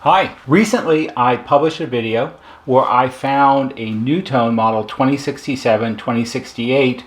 Hi, recently I published a video where I found a NuTone Model 2067-2068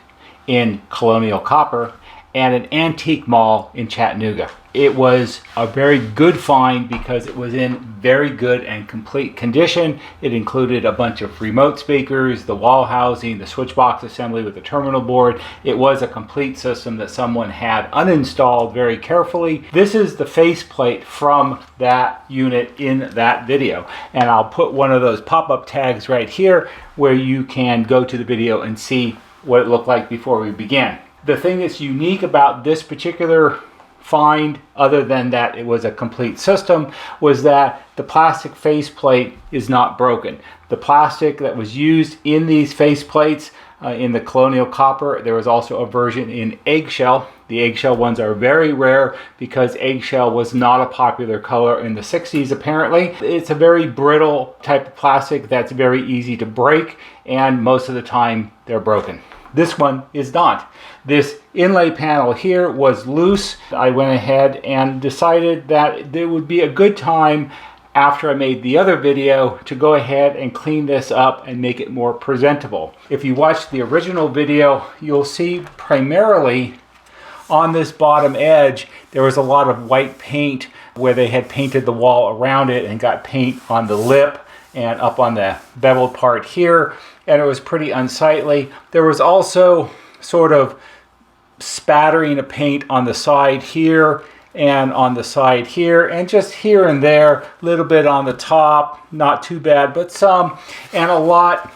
in Colonial Copper at an antique mall in Chattanooga. It was a very good find because it was in very good and complete condition. It included a bunch of remote speakers, the wall housing, the switch box assembly with the terminal board. It was a complete system that someone had uninstalled very carefully. This is the faceplate from that unit in that video. And I'll put one of those pop-up tags right here where you can go to the video and see what it looked like before we began. The thing that's unique about this particular find, other than that it was a complete system, was that the plastic faceplate is not broken. The plastic that was used in these faceplates in the Colonial Copper, there was also a version in eggshell. The eggshell ones are very rare because eggshell was not a popular color in the 60s apparently. It's a very brittle type of plastic that's very easy to break, and most of the time they're broken. This one is not. This inlay panel here was loose. I went ahead and decided that there would be a good time after I made the other video to go ahead and clean this up and make it more presentable. If you watch the original video, you'll see primarily on this bottom edge there was a lot of white paint where they had painted the wall around it and got paint on the lip and up on the beveled part here, and it was pretty unsightly. There was also sort of spattering of paint on the side here and on the side here, and just here and there, a little bit on the top, not too bad, but some, and a lot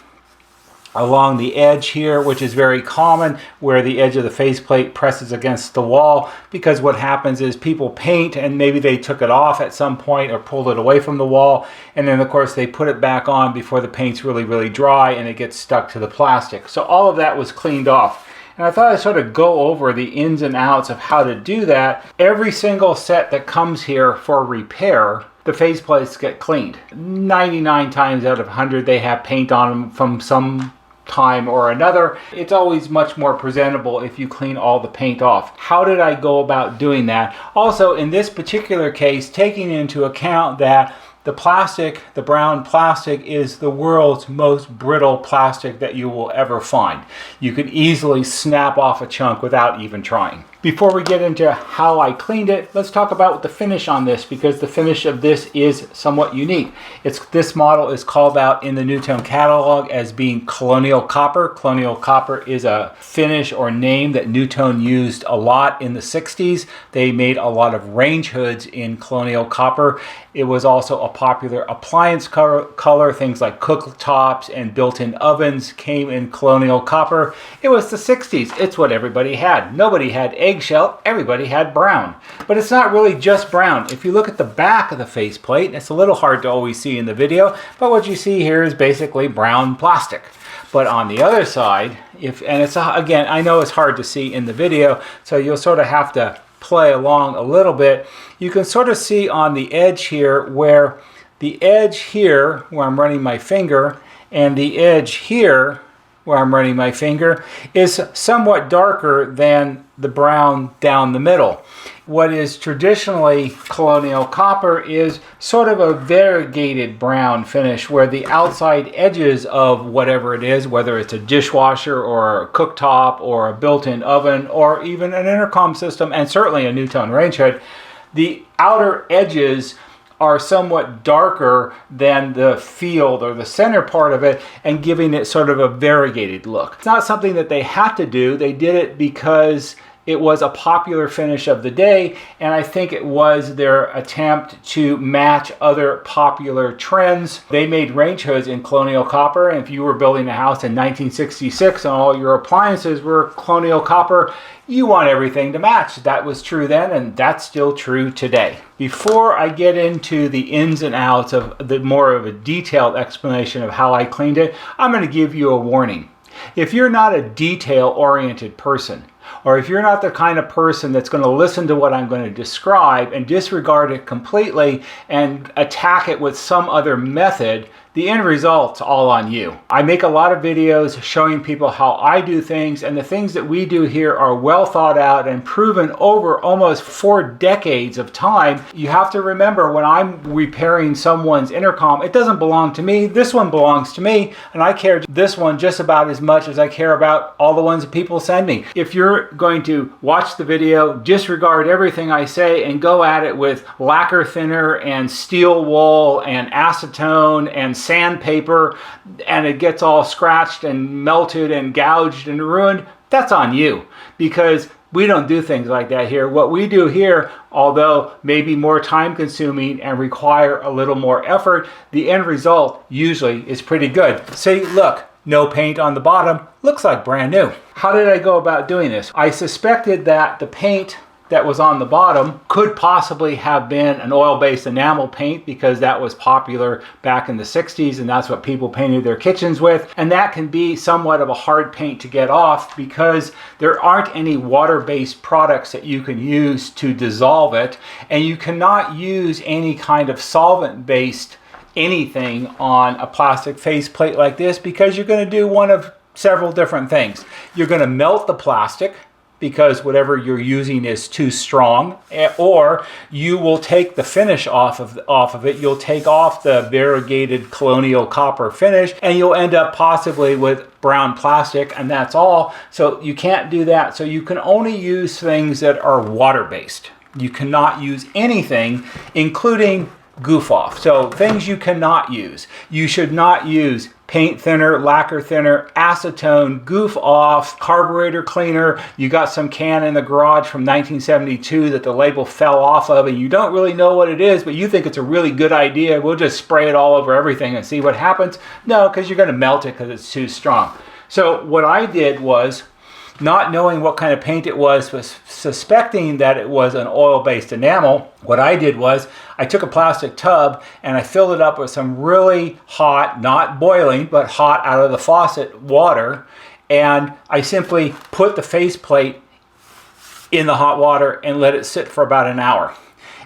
along the edge here, which is very common, where the edge of the faceplate presses against the wall, because what happens is people paint and maybe they took it off at some point or pulled it away from the wall, and then of course they put it back on before the paint's really dry and it gets stuck to the plastic. So all of that was cleaned off. And I thought I'd sort of go over the ins and outs of how to do that. Every single set that comes here for repair, the faceplates get cleaned. 99 times out of 100 they have paint on them from some time or another. It's always much more presentable if you clean all the paint off. How did I go about doing that? Also, in this particular case, taking into account that the plastic, the brown plastic, is the world's most brittle plastic that you will ever find. You could easily snap off a chunk without even trying. Before we get into how I cleaned it, let's talk about the finish on this, because the finish of this is somewhat unique. This model is called out in the NuTone catalog as being Colonial Copper. Colonial Copper is a finish or name that NuTone used a lot in the 60s. They made a lot of range hoods in Colonial Copper. It was also a popular appliance color. Things like cooktops and built-in ovens came in Colonial Copper. It was the 60s. It's what everybody had. Nobody had eggshell, everybody had brown. But it's not really just brown. If you look at the back of the faceplate, it's a little hard to always see in the video, but what you see here is basically brown plastic. But on the other side, again, I know it's hard to see in the video, so you'll sort of have to play along a little bit. You can sort of see on the edge here where the edge here, where I'm running my finger, and the edge here, where I'm running my finger, is somewhat darker than the brown down the middle. What is traditionally Colonial Copper is sort of a variegated brown finish, where the outside edges of whatever it is, whether it's a dishwasher or a cooktop or a built-in oven or even an intercom system, and certainly a NuTone range hood, the outer edges are somewhat darker than the field or the center part of it, and giving it sort of a variegated look. It's not something that they had to do. They did it because it was a popular finish of the day, and I think it was their attempt to match other popular trends. They made range hoods in Colonial Copper, and if you were building a house in 1966 and all your appliances were Colonial Copper, you want everything to match. That was true then, and that's still true today. Before I get into the ins and outs of the more of a detailed explanation of how I cleaned it, I'm going to give you a warning. If you're not a detail-oriented person, or if you're not the kind of person that's going to listen to what I'm going to describe and disregard it completely and attack it with some other method, the end result's all on you. I make a lot of videos showing people how I do things, and the things that we do here are well thought out and proven over almost 4 decades of time. You have to remember, when I'm repairing someone's intercom, it doesn't belong to me. This one belongs to me, and I care this one just about as much as I care about all the ones that people send me. If you're going to watch the video, disregard everything I say and go at it with lacquer thinner and steel wool and acetone and sandpaper, and it gets all scratched and melted and gouged and ruined, that's on you, because we don't do things like that here. What we do here, although maybe more time consuming and require a little more effort, the end result usually is pretty good. See, look, no paint on the bottom, looks like brand new. How did I go about doing this? I suspected that the paint that was on the bottom could possibly have been an oil-based enamel paint, because that was popular back in the 60s and that's what people painted their kitchens with. And that can be somewhat of a hard paint to get off, because there aren't any water-based products that you can use to dissolve it, and you cannot use any kind of solvent-based anything on a plastic faceplate like this, because you're going to do one of several different things. You're going to melt the plastic, because whatever you're using is too strong, or you will take the finish off of it. You'll take off the variegated Colonial Copper finish, and you'll end up possibly with brown plastic, and that's all. So you can't do that. So you can only use things that are water-based. You cannot use anything, including goof off. So things you cannot use. You should not use paint thinner, lacquer thinner, acetone, goof off, carburetor cleaner. You got some can in the garage from 1972 that the label fell off of, and you don't really know what it is, but you think it's a really good idea. We'll just spray it all over everything and see what happens. No, because you're going to melt it because it's too strong. So what I did was, not knowing what kind of paint it was suspecting that it was an oil-based enamel, what I did was I took a plastic tub and I filled it up with some really hot, not boiling, but hot out of the faucet water, and I simply put the faceplate in the hot water and let it sit for about an hour.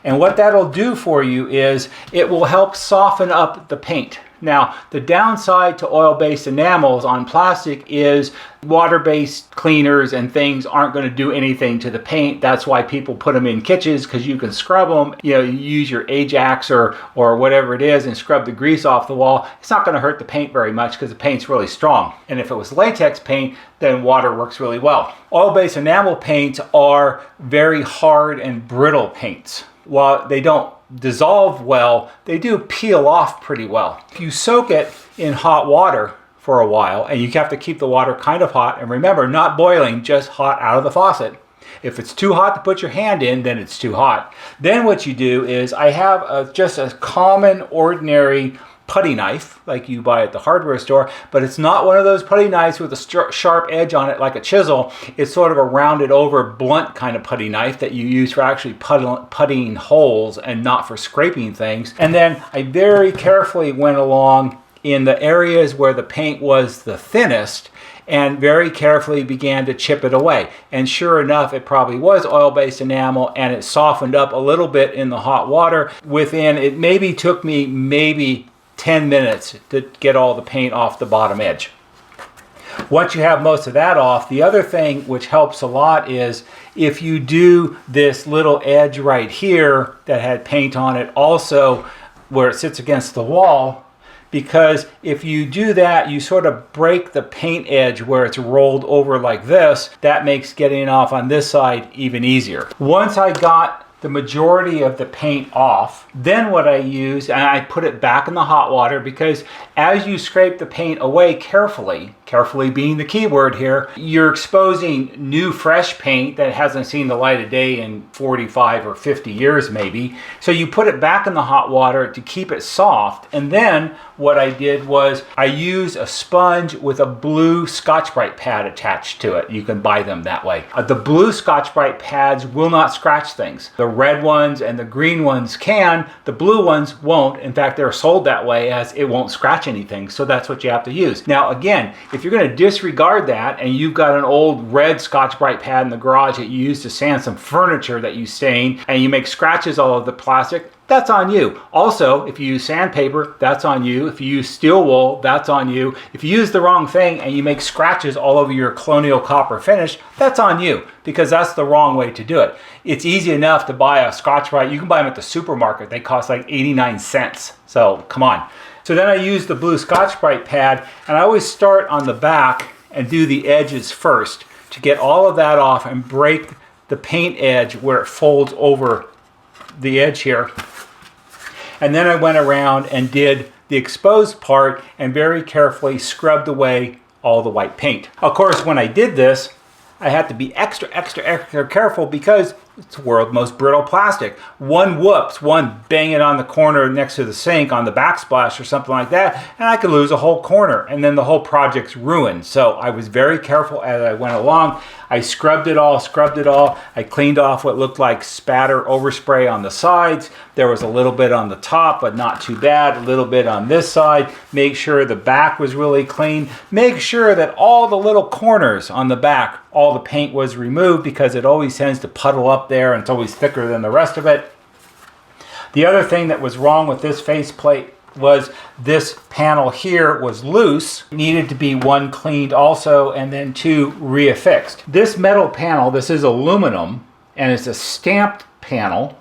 And what that'll do for you is it will help soften up the paint. Now, the downside to oil-based enamels on plastic is water-based cleaners and things aren't going to do anything to the paint. That's why people put them in kitchens, because you can scrub them. You know, you use your Ajax or whatever it is and scrub the grease off the wall. It's not going to hurt the paint very much, because the paint's really strong. And if it was latex paint, then water works really well. Oil-based enamel paints are very hard and brittle paints. While they don't dissolve well, they do peel off pretty well. If you soak it in hot water for a while, and you have to keep the water kind of hot, and remember, not boiling, just hot out of the faucet. If it's too hot to put your hand in, then it's too hot. Then what you do is, I have just a common, ordinary putty knife like you buy at the hardware store, but it's not one of those putty knives with a sharp edge on it like a chisel. It's sort of a rounded over blunt kind of putty knife that you use for actually puttying holes and not for scraping things. And then I very carefully went along in the areas where the paint was the thinnest and very carefully began to chip it away. And sure enough, it probably was oil-based enamel, and it softened up a little bit in the hot water. It maybe took me 10 minutes to get all the paint off the bottom edge. Once you have most of that off, the other thing which helps a lot is if you do this little edge right here that had paint on it also where it sits against the wall, because if you do that, you sort of break the paint edge where it's rolled over like this. That makes getting off on this side even easier. Once I got the majority of the paint off, then what I use, and I put it back in the hot water, because as you scrape the paint away carefully being the key word here, you're exposing new fresh paint that hasn't seen the light of day in 45 or 50 years maybe. So you put it back in the hot water to keep it soft, and then what I did was I used a sponge with a blue Scotch-Brite pad attached to it. You can buy them that way. The blue Scotch-Brite pads will not scratch things. The red ones and the green ones can, the blue ones won't. In fact, they're sold that way, as it won't scratch anything, so that's what you have to use. Now again, if you're going to disregard that and you've got an old red Scotch-Brite pad in the garage that you use to sand some furniture that you stain, and you make scratches all over the plastic, that's on you. Also, if you use sandpaper, that's on you. If you use steel wool, that's on you. If you use the wrong thing and you make scratches all over your Colonial Copper finish, that's on you, because that's the wrong way to do it. It's easy enough to buy a Scotch-Brite. You can buy them at the supermarket. They cost like 89 cents. So come on. So then I use the blue Scotch-Brite pad, and I always start on the back and do the edges first to get all of that off and break the paint edge where it folds over the edge here. And then I went around and did the exposed part and very carefully scrubbed away all the white paint. Of course, when I did this, I had to be extra careful because it's the world's most brittle plastic. One whoops, one bang it on the corner next to the sink on the backsplash or something like that, and I could lose a whole corner, and then the whole project's ruined. So I was very careful as I went along. I scrubbed it all. I cleaned off what looked like spatter overspray on the sides. There was a little bit on the top, but not too bad. A little bit on this side. Make sure the back was really clean. Make sure that all the little corners on the back, all the paint was removed, because it always tends to puddle up there and it's always thicker than the rest of it. The other thing that was wrong with this faceplate was this panel here was loose. It needed to be, one, cleaned also, and then two, reaffixed. This metal panel, this is aluminum, and it's a stamped panel.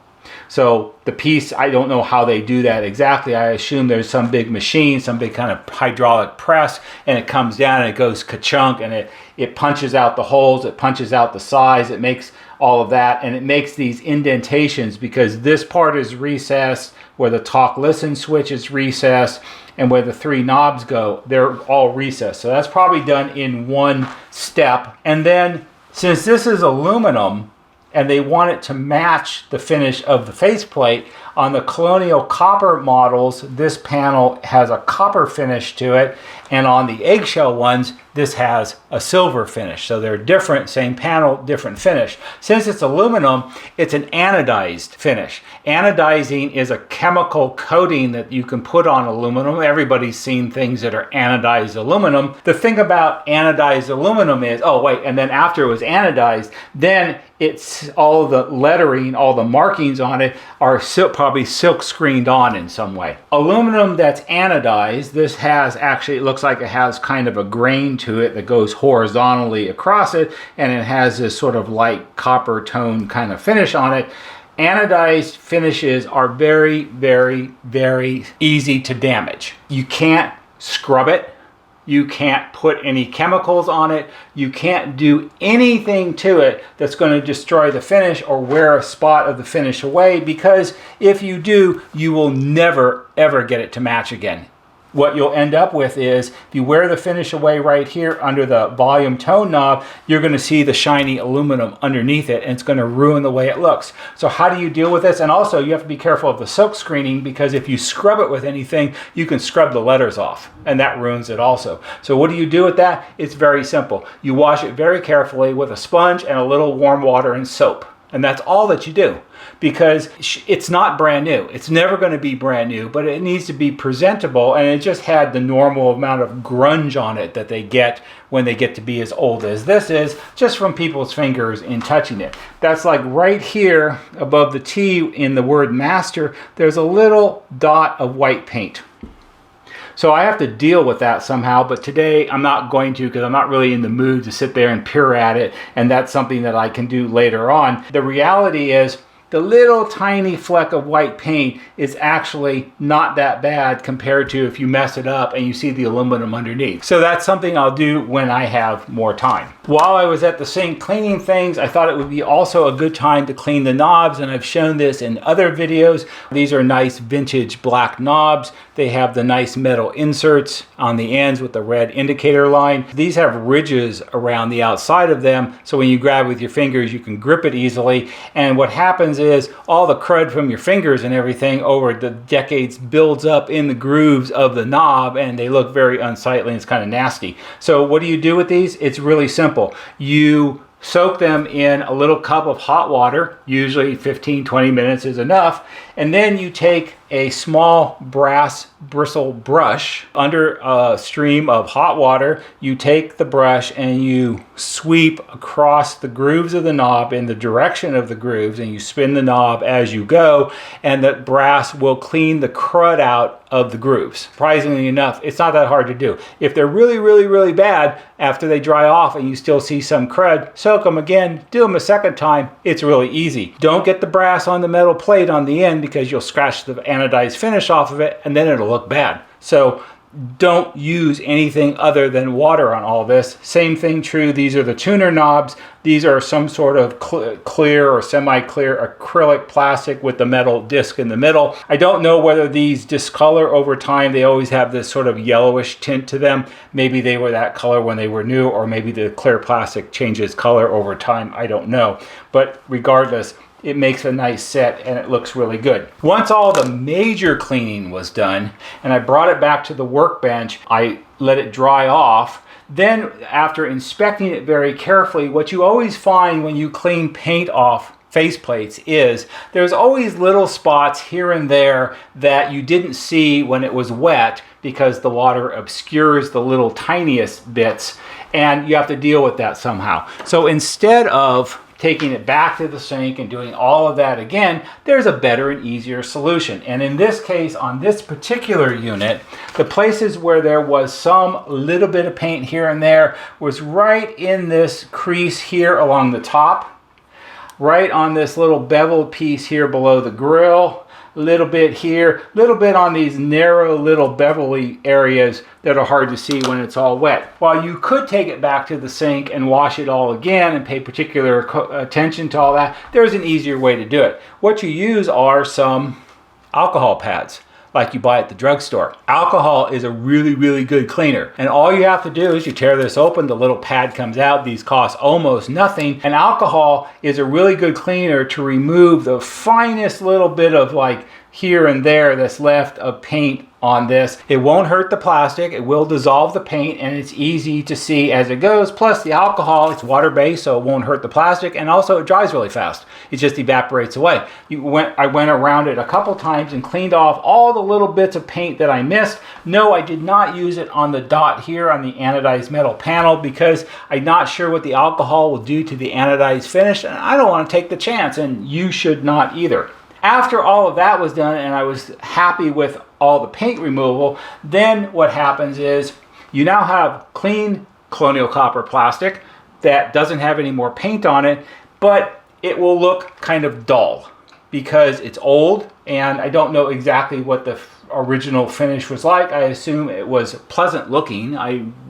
So the piece, I don't know how they do that exactly. I assume there's some big machine, some big kind of hydraulic press, and it comes down and it goes ka-chunk, and it punches out the holes, it punches out the size, it makes all of that, and it makes these indentations because this part is recessed, where the talk listen switch is recessed, and where the three knobs go, they're all recessed. So that's probably done in one step. And then, since this is aluminum and they want it to match the finish of the faceplate, on the Colonial Copper models, this panel has a copper finish to it, and on the eggshell ones, this has a silver finish. So they're different, same panel, different finish. Since it's aluminum, it's an anodized finish. Anodizing is a chemical coating that you can put on aluminum. Everybody's seen things that are anodized aluminum. The thing about anodized aluminum is, oh wait, and then after it was anodized, then it's all the lettering, all the markings on it are probably silk screened on in some way. Aluminum that's anodized, this has actually, it looks like it has kind of a grain to it that goes horizontally across it, and it has this sort of light copper tone kind of finish on it. Anodized finishes are very easy to damage. You can't scrub it. You can't put any chemicals on it. You can't do anything to it that's going to destroy the finish or wear a spot of the finish away, because if you do, you will never ever get it to match again. What you'll end up with is, if you wear the finish away right here under the volume tone knob, you're going to see the shiny aluminum underneath it, and it's going to ruin the way it looks. So how do you deal with this? And also, you have to be careful of the silk screening, because if you scrub it with anything, you can scrub the letters off, and that ruins it also. So what do you do with that? It's very simple. You wash it very carefully with a sponge and a little warm water and soap. And that's all that you do, because it's not brand new. It's never going to be brand new, but it needs to be presentable, and it just had the normal amount of grunge on it that they get when they get to be as old as this is, just from people's fingers in touching it. That's like right here above the T in the word master, there's a little dot of white paint. So I have to deal with that somehow, but today I'm not going to, because I'm not really in the mood to sit there and peer at it, and that's something that I can do later on. The reality is, the little tiny fleck of white paint is actually not that bad compared to if you mess it up and you see the aluminum underneath. So that's something I'll do when I have more time. While I was at the sink cleaning things, I thought it would be also a good time to clean the knobs, and I've shown this in other videos. These are nice vintage black knobs. They have the nice metal inserts on the ends with the red indicator line. These have ridges around the outside of them, so when you grab with your fingers, you can grip it easily. And what happens is all the crud from your fingers and everything over the decades builds up in the grooves of the knob, and they look very unsightly and it's kind of nasty. So what do you do with these? It's really simple. You soak them in a little cup of hot water, usually 15-20 minutes is enough, and then you take a small brass bristle brush under a stream of hot water. You take the brush and you sweep across the grooves of the knob in the direction of the grooves, and you spin the knob as you go, and the brass will clean the crud out of the grooves. Surprisingly enough, it's not that hard to do. If they're really, really, really bad, after they dry off and you still see some crud, soak them again, do them a second time. It's really easy. Don't get the brass on the metal plate on the end because you'll scratch the anodized finish off of it and then it'll look bad. So don't use anything other than water on all this. Same thing true, these are the tuner knobs. These are some sort of clear or semi-clear acrylic plastic with the metal disc in the middle. I don't know whether these discolor over time. They always have this sort of yellowish tint to them. Maybe they were that color when they were new, or maybe the clear plastic changes color over time. I don't know. But regardless, it makes a nice set and it looks really good. Once all the major cleaning was done and I brought it back to the workbench, I let it dry off. Then after inspecting it very carefully, what you always find when you clean paint off faceplates is there's always little spots here and there that you didn't see when it was wet because the water obscures the little tiniest bits, and you have to deal with that somehow. So instead of taking it back to the sink and doing all of that again, there's a better and easier solution. And in this case, on this particular unit, the places where there was some little bit of paint here and there was right in this crease here along the top, right on this little beveled piece here below the grill, a little bit here, a little bit on these narrow little bevelly areas that are hard to see when it's all wet. While you could take it back to the sink and wash it all again and pay particular attention to all that, there's an easier way to do it. What you use are some alcohol pads like you buy at the drugstore. Alcohol is a really, really good cleaner. And all you have to do is you tear this open, the little pad comes out. These cost almost nothing. And alcohol is a really good cleaner to remove the finest little bit of like here and there that's left of paint on this. It won't hurt the plastic, it will dissolve the paint, and it's easy to see as it goes. Plus the alcohol, it's water-based, so it won't hurt the plastic, and also it dries really fast. It just evaporates away. I went around it a couple times and cleaned off all the little bits of paint that I missed. No, I did not use it on the dot here on the anodized metal panel because I'm not sure what the alcohol will do to the anodized finish, and I don't want to take the chance, and you should not either. After all of that was done and I was happy with all the paint removal, then what happens is you now have clean Colonial Copper plastic that doesn't have any more paint on it, but it will look kind of dull because it's old, and I don't know exactly what the original finish was like. I assume it was pleasant looking.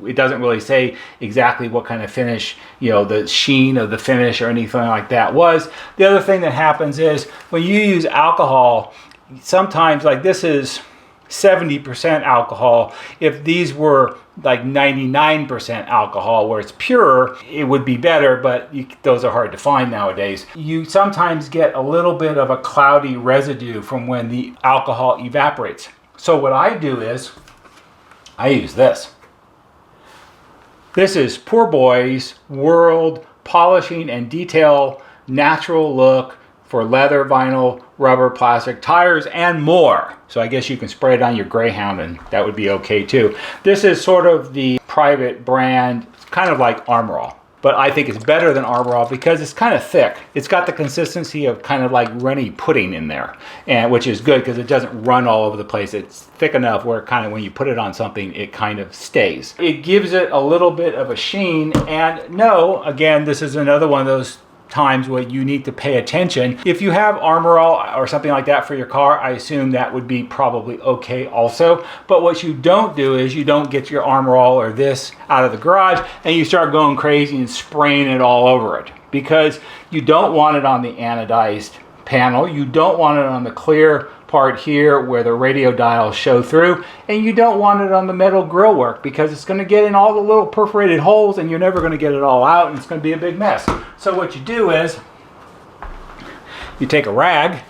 It doesn't really say exactly what kind of finish, you know, the sheen of the finish or anything like that was. The other thing that happens is when you use alcohol, sometimes, like this is 70% alcohol. If these were like 99% alcohol where it's pure, it would be better, but those are hard to find nowadays. You sometimes get a little bit of a cloudy residue from when the alcohol evaporates. So what I do is I use this. This is Poor Boy's World Polishing and Detail Natural Look for leather, vinyl, rubber, plastic, tires, and more. So I guess you can spray it on your Greyhound and that would be okay too. This is sort of the private brand. It's kind of like Armor All, but I think it's better than Armor All because it's kind of thick. It's got the consistency of kind of like runny pudding in there, and which is good because it doesn't run all over the place. It's thick enough where kind of when you put it on something, it kind of stays. It gives it a little bit of a sheen, and no, again, this is another one of those times where you need to pay attention. If you have Armor All or something like that for your car, I assume that would be probably okay also. But what you don't do is you don't get your Armor All or this out of the garage and you start going crazy and spraying it all over it, because you don't want it on the anodized panel, you don't want it on the clear part here where the radio dials show through, and you don't want it on the metal grill work because it's going to get in all the little perforated holes and you're never going to get it all out, and it's going to be a big mess. So what you do is you take a rag,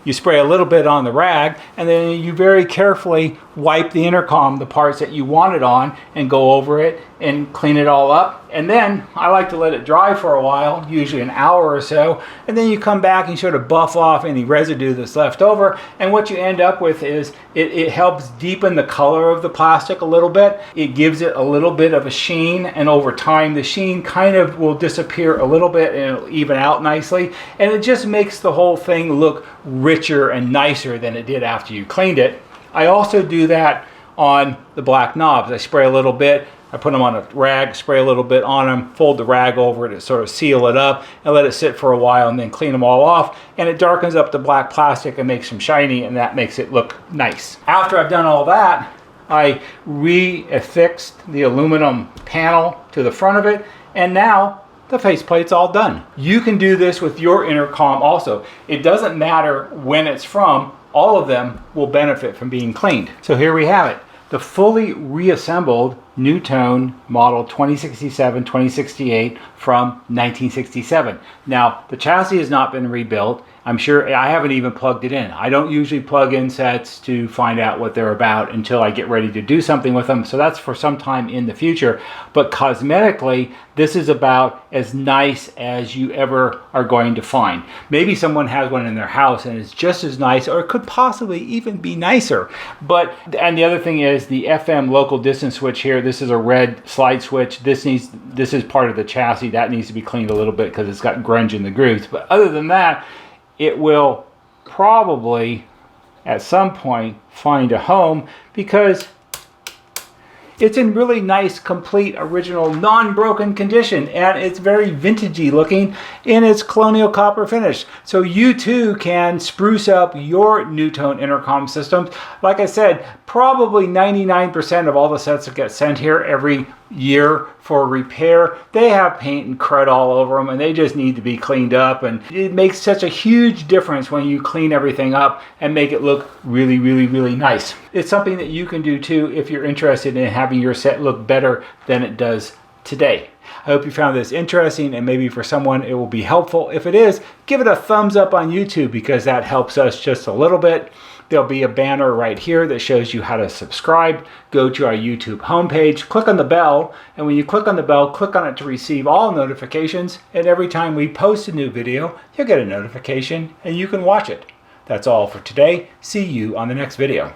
you spray a little bit on the rag, and then you very carefully wipe the intercom, the parts that you want it on, and go over it and clean it all up. And then I like to let it dry for a while, usually an hour or so, and then you come back and sort of buff off any residue that's left over, and what you end up with is it helps deepen the color of the plastic a little bit. It gives it a little bit of a sheen, and over time the sheen kind of will disappear a little bit and it'll even out nicely, and it just makes the whole thing look richer and nicer than it did after you cleaned it. I also do that on the black knobs. I spray a little bit, I put them on a rag, spray a little bit on them, fold the rag over it to sort of seal it up, and let it sit for a while, and then clean them all off, and it darkens up the black plastic and makes them shiny, and that makes it look nice. After I've done all that, I re-affixed the aluminum panel to the front of it, and now the faceplate's all done. You can do this with your intercom also. It doesn't matter when it's from, all of them will benefit from being cleaned. So here we have it, the fully reassembled NuTone Model 2067-2068 from 1967. Now, the chassis has not been rebuilt. I'm sure I haven't even plugged it in. I don't usually plug in sets to find out what they're about until I get ready to do something with them. So that's for some time in the future. But cosmetically, this is about as nice as you ever are going to find. Maybe someone has one in their house and it's just as nice, or it could possibly even be nicer. And the other thing is the FM local distance switch here. This is a red slide switch. This is part of the chassis. That needs to be cleaned a little bit because it's got grunge in the grooves. But other than that, it will probably at some point find a home because it's in really nice, complete, original, non-broken condition, and it's very vintagey looking in its Colonial Copper finish. So you too can spruce up your NuTone intercom systems. Like I said, probably 99% of all the sets that get sent here every year for repair, they have paint and crud all over them, and they just need to be cleaned up. And it makes such a huge difference when you clean everything up and make it look really, really, really nice. It's something that you can do too if you're interested in having your set look better than it does today. I hope you found this interesting, and maybe for someone it will be helpful. If it is, give it a thumbs up on YouTube because that helps us just a little bit. There'll be a banner right here that shows you how to subscribe. Go to our YouTube homepage, click on the bell, and when you click on the bell, click on it to receive all notifications, and every time we post a new video, you'll get a notification and you can watch it. That's all for today. See you on the next video.